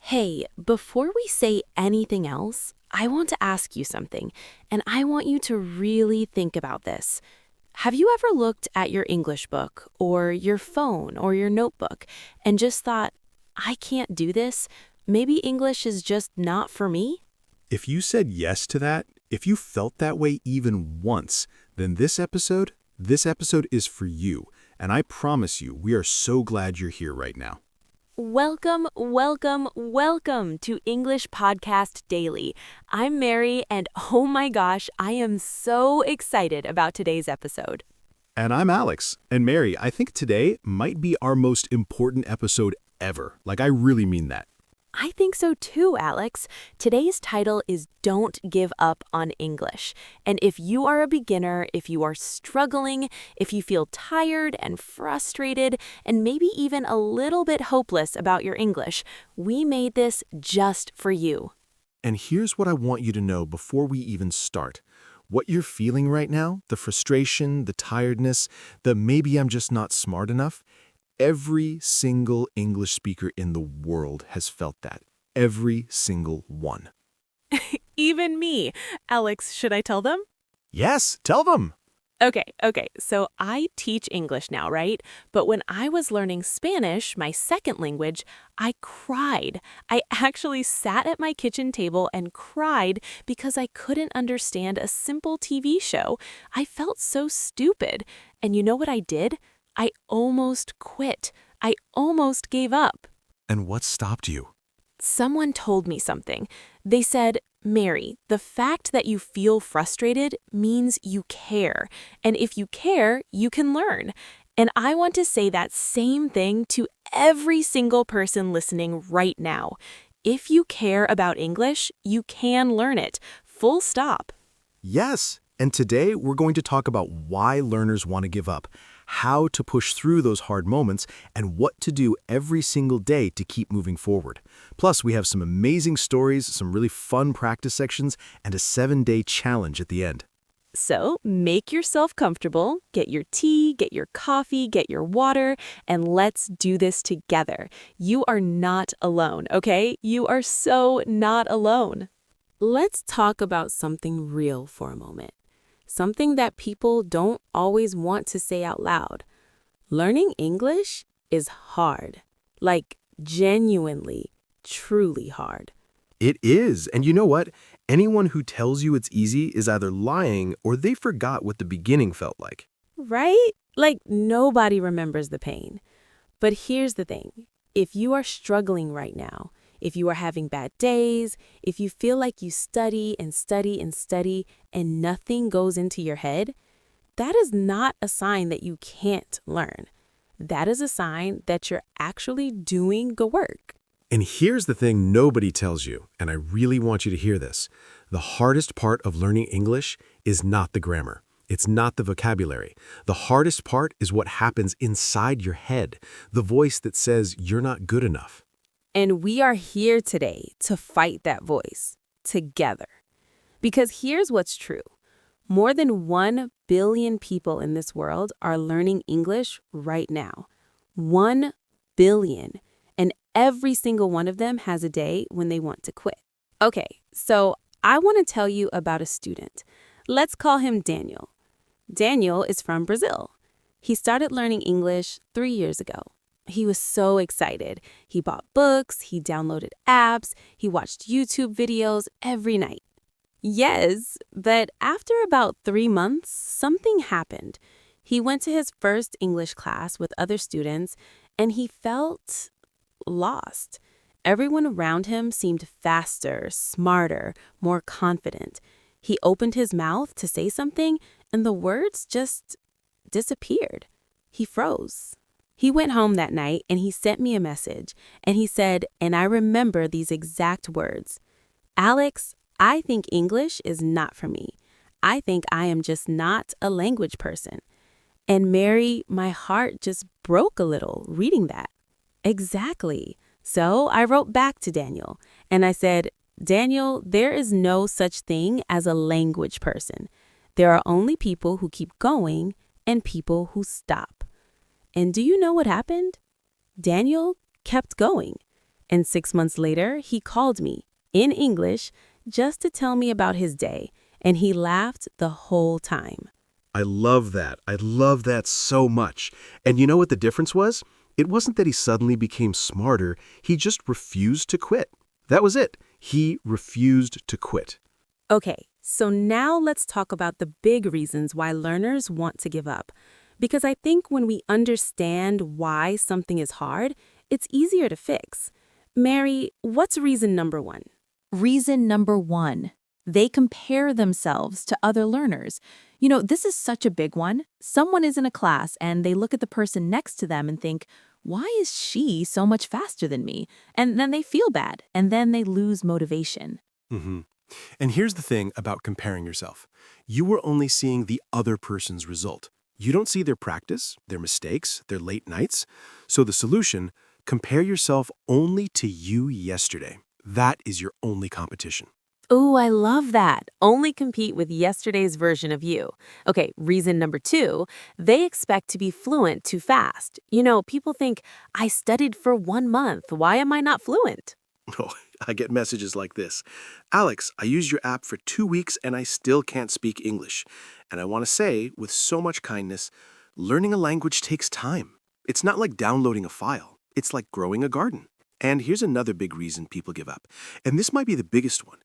Hey, before we say anything else, I want to ask you something, and I want you to really think about this. Have you ever looked at your English book or your phone or your notebook and just thought, I can't do this? Maybe English is just not for me? If you said yes to that, if you felt that way even once, then this episode is for you. And I promise you, we are so glad you're here right now. Welcome, welcome, welcome to English Podcast Daily. I'm Mary, and oh my gosh, I am so excited about today's episode. And I'm Alex. And Mary, I think today might be our most important episode ever. I really mean that. I think so too, Alex. Today's title is Don't Give Up on English. And if you are a beginner, if you are struggling, if you feel tired and frustrated, and maybe even a little bit hopeless about your English, we made this just for you. And here's what I want you to know before we even start. What you're feeling right now, the frustration, the tiredness, the maybe I'm just not smart enough, every single English speaker in the world has felt that. Every single one. Even me. Alex, should I tell them? Yes, tell them. Okay. So I teach English now, right? But when I was learning Spanish, my second language, I cried. I actually sat at my kitchen table and cried because I couldn't understand a simple TV show. I felt so stupid. And you know what I did? I almost quit. I almost gave up. And what stopped you? Someone told me something. They said, Mary, the fact that you feel frustrated means you care. And if you care, you can learn. And I want to say that same thing to every single person listening right now. If you care about English, you can learn it. Full stop. Yes, and today we're going to talk about why learners want to give up, how to push through those hard moments, and what to do every single day to keep moving forward. Plus, we have some amazing stories, some really fun practice sections, and a 7-day challenge at the end. So make yourself comfortable, get your tea, get your coffee, get your water, and let's do this together. You are not alone, okay? You are so not alone. Let's talk about something real for a moment. Something that people don't always want to say out loud. Learning English is hard. Genuinely, truly hard. It is, and you know what? Anyone who tells you it's easy is either lying or they forgot what the beginning felt like. Right? Nobody remembers the pain. But here's the thing. If you are struggling right now, if you are having bad days, if you feel like you study and study and study and nothing goes into your head, that is not a sign that you can't learn. That is a sign that you're actually doing the work. And here's the thing nobody tells you, and I really want you to hear this. The hardest part of learning English is not the grammar. It's not the vocabulary. The hardest part is what happens inside your head, the voice that says you're not good enough. And we are here today to fight that voice together. Because here's what's true. More than 1 billion people in this world are learning English right now. 1 billion. And every single one of them has a day when they want to quit. Okay, so I want to tell you about a student. Let's call him Daniel. Daniel is from Brazil. He started learning English 3 years ago. He was so excited. He bought books, he downloaded apps, he watched YouTube videos every night. Yes, but after about 3 months, something happened. He went to his first English class with other students, and he felt lost. Everyone around him seemed faster, smarter, more confident. He opened his mouth to say something, and the words just disappeared. He froze. He went home that night and he sent me a message and he said, and I remember these exact words, Alex, I think English is not for me. I think I am just not a language person. And Mary, my heart just broke a little reading that. Exactly. So I wrote back to Daniel and I said, Daniel, there is no such thing as a language person. There are only people who keep going and people who stop. And do you know what happened? Daniel kept going. And 6 months later, he called me, in English, just to tell me about his day, and he laughed the whole time. I love that. I love that so much. And you know what the difference was? It wasn't that he suddenly became smarter. He just refused to quit. That was it. He refused to quit. Okay, so now let's talk about the big reasons why learners want to give up. Because I think when we understand why something is hard, it's easier to fix. Mary, what's reason number one? Reason number one, they compare themselves to other learners. You know, this is such a big one. Someone is in a class and they look at the person next to them and think, why is she so much faster than me? And then they feel bad, and then they lose motivation. Mm-hmm. And here's the thing about comparing yourself. You are only seeing the other person's result. You don't see their practice, their mistakes, their late nights. So the solution, compare yourself only to you yesterday. That is your only competition. Ooh, I love that. Only compete with yesterday's version of you. Okay, reason number two, they expect to be fluent too fast. You know, people think, I studied for 1 month. Why am I not fluent? Oh, I get messages like this. Alex, I used your app for 2 weeks and I still can't speak English. And I want to say, with so much kindness, learning a language takes time. It's not like downloading a file. It's like growing a garden. And here's another big reason people give up. And this might be the biggest one.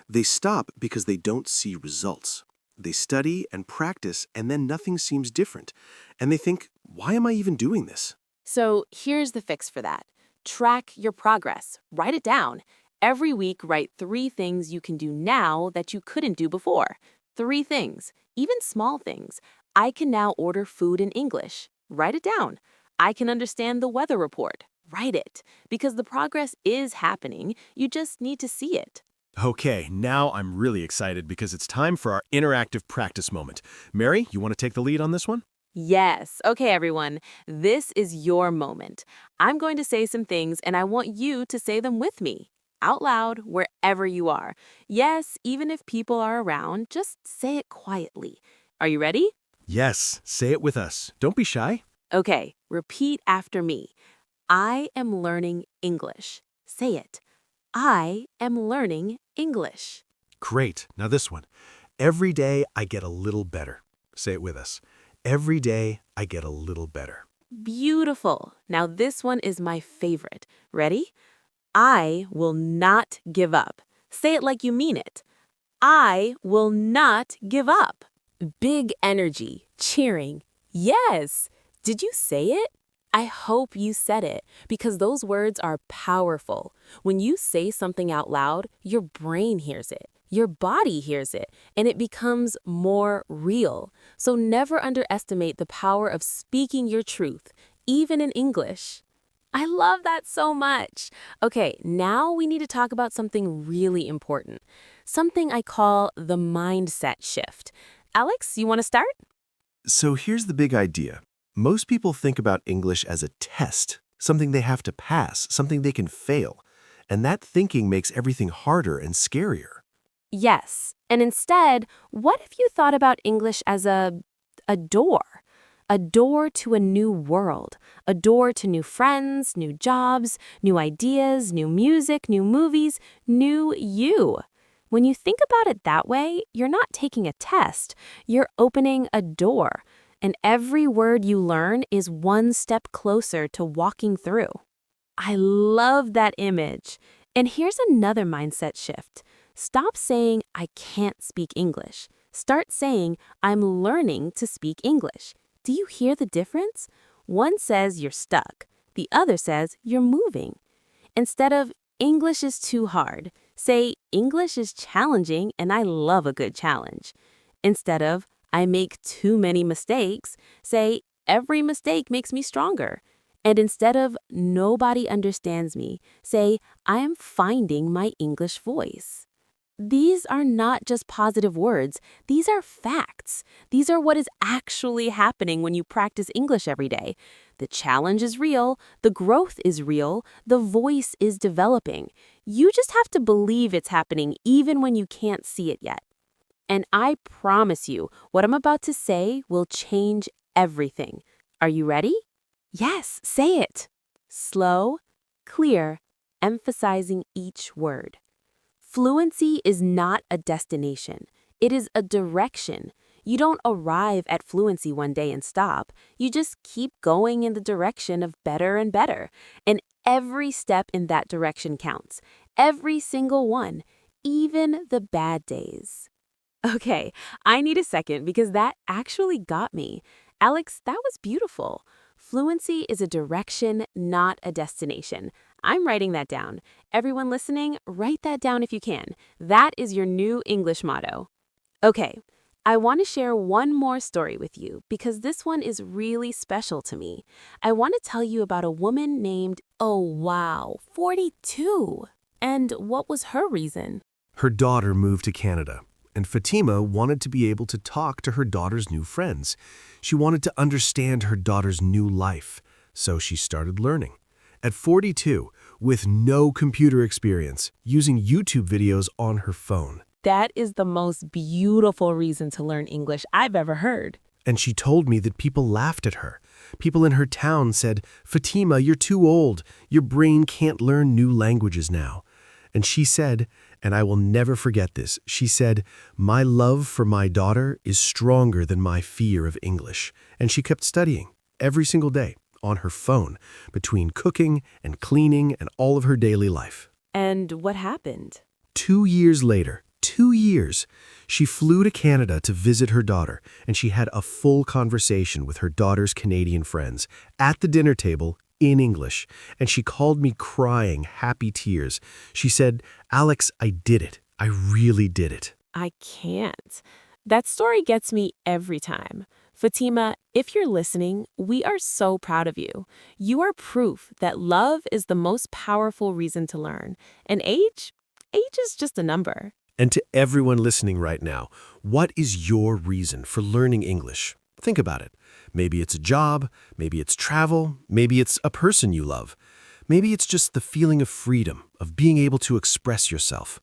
They stop because they don't see results. They study and practice and then nothing seems different. And they think, why am I even doing this? So here's the fix for that. Track your progress. Write it down. Every week, write 3 things you can do now that you couldn't do before. 3 things, even small things. I can now order food in English. Write it down. I can understand the weather report. Write it. Because the progress is happening. You just need to see it. Okay, now I'm really excited because it's time for our interactive practice moment. Mary, you want to take the lead on this one? Yes. Okay, everyone. This is your moment. I'm going to say some things, and I want you to say them with me, out loud, wherever you are. Yes, even if people are around, just say it quietly. Are you ready? Yes, say it with us. Don't be shy. Okay, repeat after me. I am learning English. Say it. I am learning English. Great. Now this one. Every day I get a little better. Say it with us. Every day I get a little better. Beautiful. Now this one is my favorite. Ready? I will not give up. Say it like you mean it. I will not give up. Big energy, cheering. Yes! Did you say it? I hope you said it because those words are powerful. When you say something out loud, your brain hears it, your body hears it, and it becomes more real. So never underestimate the power of speaking your truth, even in English. I love that so much. Okay, now we need to talk about something really important. Something I call the mindset shift. Alex, you want to start? So here's the big idea. Most people think about English as a test, something they have to pass, something they can fail. And that thinking makes everything harder and scarier. Yes. And instead, what if you thought about English as a door? A door to a new world, a door to new friends, new jobs, new ideas, new music, new movies, new you. When you think about it that way, you're not taking a test, you're opening a door. And every word you learn is one step closer to walking through. I love that image. And here's another mindset shift. Stop saying, I can't speak English. Start saying, I'm learning to speak English. Do you hear the difference? One says you're stuck. The other says you're moving. Instead of, English is too hard, say, English is challenging and I love a good challenge. Instead of, I make too many mistakes, say, every mistake makes me stronger. And instead of, nobody understands me, say, I am finding my English voice. These are not just positive words. These are facts. These are what is actually happening when you practice English every day. The challenge is real. The growth is real. The voice is developing. You just have to believe it's happening even when you can't see it yet. And I promise you, what I'm about to say will change everything. Are you ready? Yes, say it. Slow, clear, emphasizing each word. Fluency is not a destination. It is a direction. You don't arrive at fluency one day and stop. You just keep going in the direction of better and better. And every step in that direction counts. Every single one, even the bad days. Okay, I need a second because that actually got me. Alex, that was beautiful. Fluency is a direction, not a destination. I'm writing that down. Everyone listening, write that down if you can. That is your new English motto. Okay, I want to share one more story with you because this one is really special to me. I want to tell you about a woman named, 42. And what was her reason? Her daughter moved to Canada, and Fatima wanted to be able to talk to her daughter's new friends. She wanted to understand her daughter's new life, so she started learning. At 42, with no computer experience, using YouTube videos on her phone. That is the most beautiful reason to learn English I've ever heard. And she told me that people laughed at her. People in her town said, "Fatima, you're too old. Your brain can't learn new languages now." And she said, and I will never forget this, she said, "My love for my daughter is stronger than my fear of English." And she kept studying every single day on her phone, between cooking and cleaning and all of her daily life. And what happened? 2 years later, 2 years, she flew to Canada to visit her daughter, and she had a full conversation with her daughter's Canadian friends at the dinner table in English, and she called me crying, happy tears. She said, "Alex, I did it. I really did it." I can't. That story gets me every time. Fatima, if you're listening, we are so proud of you. You are proof that love is the most powerful reason to learn. And age is just a number. And to everyone listening right now, what is your reason for learning English? Think about it. Maybe it's a job, maybe it's travel, maybe it's a person you love. Maybe it's just the feeling of freedom, of being able to express yourself.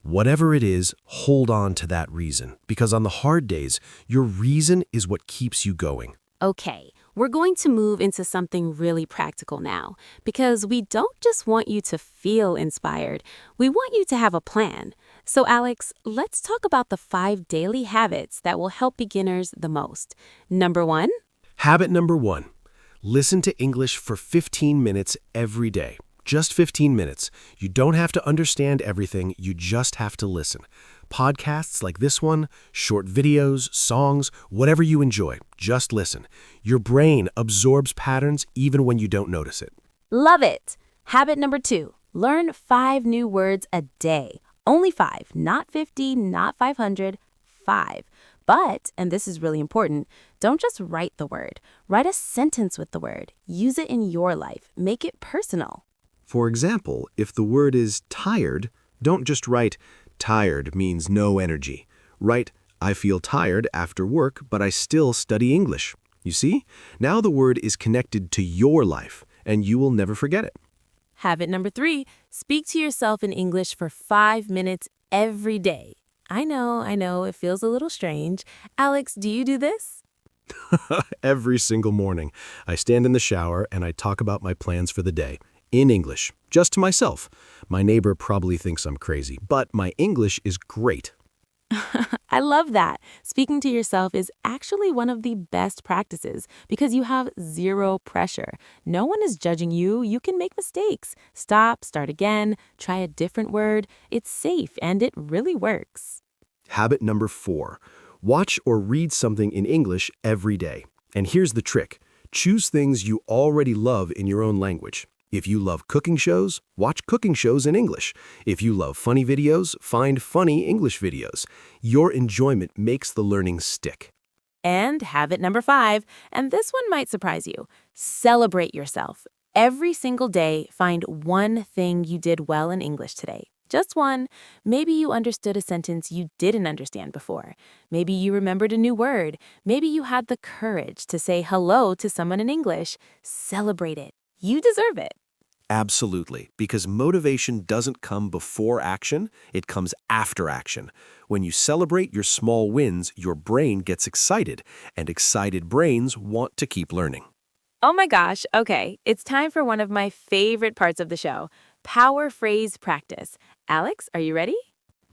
Whatever it is, hold on to that reason, because on the hard days, your reason is what keeps you going. Okay, we're going to move into something really practical now, because we don't just want you to feel inspired, we want you to have a plan. So Alex, let's talk about the 5 daily habits that will help beginners the most. Number 1? Habit number 1, listen to English for 15 minutes every day. Just 15 minutes. You don't have to understand everything, you just have to listen. Podcasts like this one, short videos, songs, whatever you enjoy, just listen. Your brain absorbs patterns even when you don't notice it. Love it! Habit number 2, learn 5 new words a day. Only 5, not 50, not 500, 5. But, and this is really important, don't just write the word. Write a sentence with the word. Use it in your life. Make it personal. For example, if the word is tired, don't just write, "Tired means no energy." Write, "I feel tired after work, but I still study English." You see? Now the word is connected to your life, and you will never forget it. Habit number 3, speak to yourself in English for 5 minutes every day. I know, it feels a little strange. Alex, do you do this? Every single morning, I stand in the shower and I talk about my plans for the day. In English, just to myself. My neighbor probably thinks I'm crazy, but my English is great. I love that. Speaking to yourself is actually one of the best practices because you have 0 pressure. No one is judging you. You can make mistakes. Stop, start again, try a different word. It's safe and it really works. Habit number 4, watch or read something in English every day. And here's the trick. Choose things you already love in your own language. If you love cooking shows, watch cooking shows in English. If you love funny videos, find funny English videos. Your enjoyment makes the learning stick. And habit number 5, and this one might surprise you, celebrate yourself. Every single day, find one thing you did well in English today. Just one. Maybe you understood a sentence you didn't understand before. Maybe you remembered a new word. Maybe you had the courage to say hello to someone in English. Celebrate it. You deserve it. Absolutely, because motivation doesn't come before action, it comes after action. When you celebrate your small wins, your brain gets excited, and excited brains want to keep learning. Oh my gosh, okay, it's time for one of my favorite parts of the show, Power phrase practice. Alex, are you ready?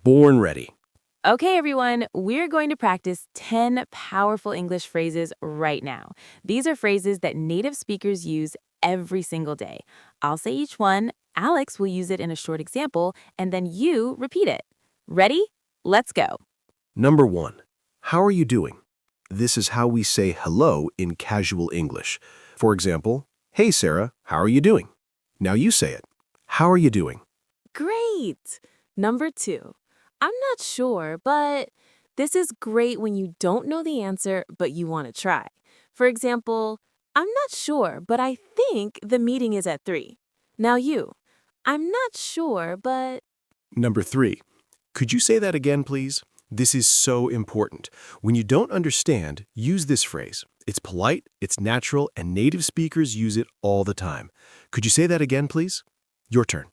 Born ready. Okay, everyone, we're going to practice 10 powerful English phrases right now. These are phrases that native speakers use every single day. I'll say each one, Alex will use it in a short example, and then you repeat it. Ready? Let's go. Number 1. How are you doing? This is how we say hello in casual English. For example, hey Sarah, how are you doing? Now you say it. How are you doing? Great! Number 2. I'm not sure, but this is great when you don't know the answer, but you want to try. For example, I'm not sure, but I think the meeting is at 3. Now you. I'm not sure, but Number 3. Could you say that again, please? This is so important. When you don't understand, use this phrase. It's polite, it's natural, and native speakers use it all the time. Could you say that again, please? Your turn.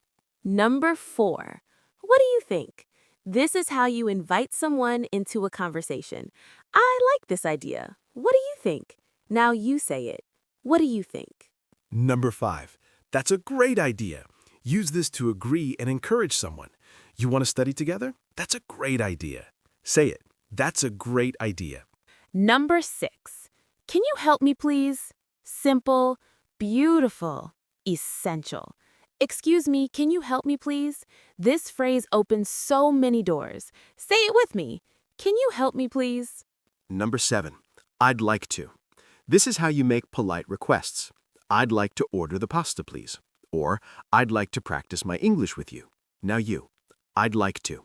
Number 4. What do you think? This is how you invite someone into a conversation. I like this idea. What do you think? Now you say it. What do you think? Number 5. That's a great idea. Use this to agree and encourage someone. You want to study together? That's a great idea. Say it. That's a great idea. Number 6. Can you help me, please? Simple, beautiful, essential. Excuse me, can you help me, please? This phrase opens so many doors. Say it with me. Can you help me, please? Number 7. I'd like to. This is how you make polite requests. I'd like to order the pasta, please. Or, I'd like to practice my English with you. Now you. I'd like to.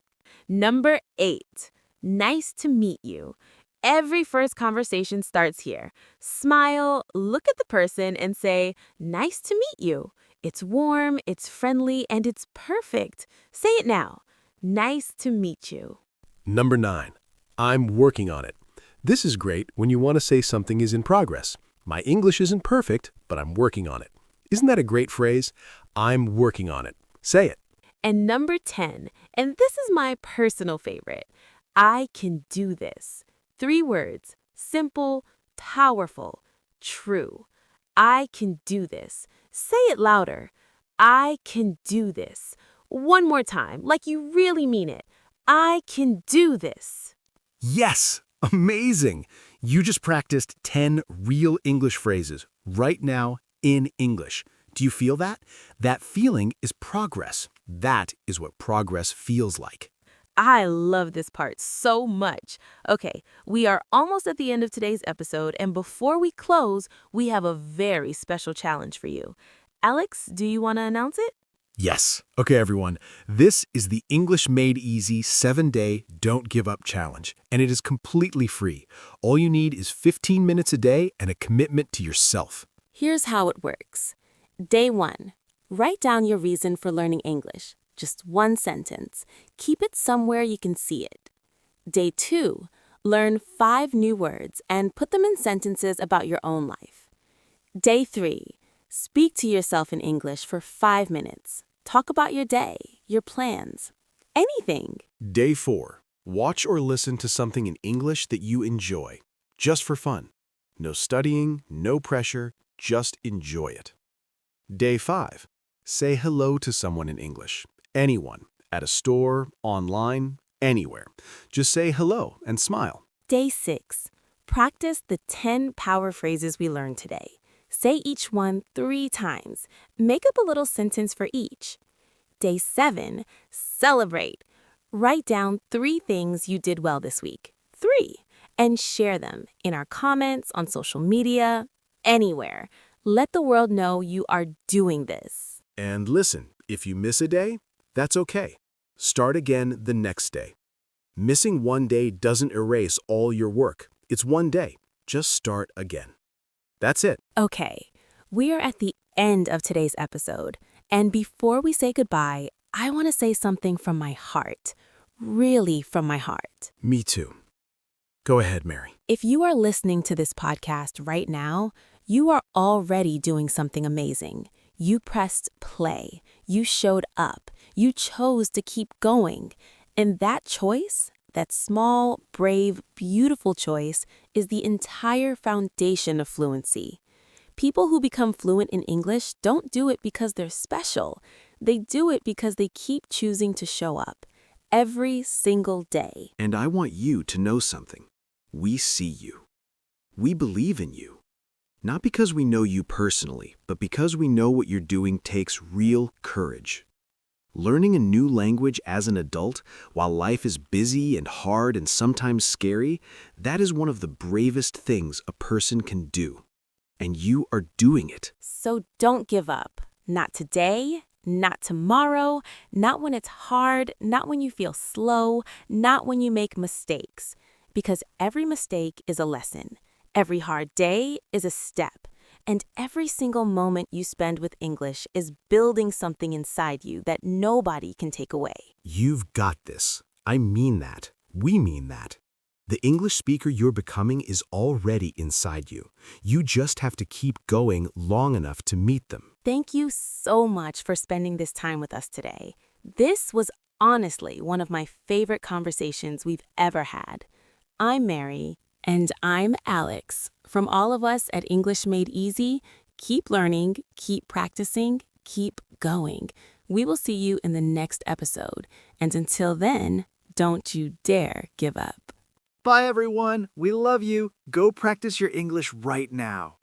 Number 8. Nice to meet you. Every first conversation starts here. Smile, look at the person, and say, nice to meet you. It's warm, it's friendly, and it's perfect. Say it now. Nice to meet you. Number 9. I'm working on it. This is great when you want to say something is in progress. My English isn't perfect, but I'm working on it. Isn't that a great phrase? I'm working on it. Say it. And number 10, and this is my personal favorite. I can do this. 3 words. Simple, powerful, true. I can do this. Say it louder. I can do this. One more time, like you really mean it. I can do this. Yes! Amazing! You just practiced 10 real English phrases right now in English. Do you feel that? That feeling is progress. That is what progress feels like. I love this part so much. Okay, we are almost at the end of today's episode, and before we close, we have a very special challenge for you. Alex, do you want to announce it? Yes. Okay, everyone. This is the English Made Easy 7-Day Don't Give Up Challenge, and it is completely free. All you need is 15 minutes a day and a commitment to yourself. Here's how it works. Day 1. Write down your reason for learning English. Just one sentence. Keep it somewhere you can see it. Day 2. Learn 5 new words and put them in sentences about your own life. Day 3. Speak to yourself in English for 5 minutes. Talk about your day, your plans, anything. Day 4. Watch or listen to something in English that you enjoy, just for fun. No studying, no pressure, just enjoy it. Day 5. Say hello to someone in English. Anyone, at a store, online, anywhere. Just say hello and smile. Day 6. Practice the 10 power phrases we learned today. Say each one 3 times. Make up a little sentence for each. Day 7. Celebrate. Write down 3 things you did well this week. 3. And share them in our comments, on social media, anywhere. Let the world know you are doing this. And listen, if you miss a day, that's okay. Start again the next day. Missing one day doesn't erase all your work. It's one day. Just start again. That's it. Okay, we are at the end of today's episode. And before we say goodbye, I want to say something from my heart. Really from my heart. Me too. Go ahead, Mary. If you are listening to this podcast right now, you are already doing something amazing. You pressed play. You showed up. You chose to keep going. And that choice, that small, brave, beautiful choice, is the entire foundation of fluency. People who become fluent in English don't do it because they're special. They do it because they keep choosing to show up every single day. And I want you to know something. We see you. We believe in you. Not because we know you personally, but because we know what you're doing takes real courage. Learning a new language as an adult, while life is busy and hard and sometimes scary, that is one of the bravest things a person can do. And you are doing it. So don't give up. Not today, not tomorrow, not when it's hard, not when you feel slow, not when you make mistakes. Because every mistake is a lesson. Every hard day is a step. And every single moment you spend with English is building something inside you that nobody can take away. You've got this. I mean that. We mean that. The English speaker you're becoming is already inside you. You just have to keep going long enough to meet them. Thank you so much for spending this time with us today. This was honestly one of my favorite conversations we've ever had. I'm Mary. And I'm Alex. From all of us at English Made Easy, keep learning, keep practicing, keep going. We will see you in the next episode. And until then, don't you dare give up. Bye, everyone. We love you. Go practice your English right now.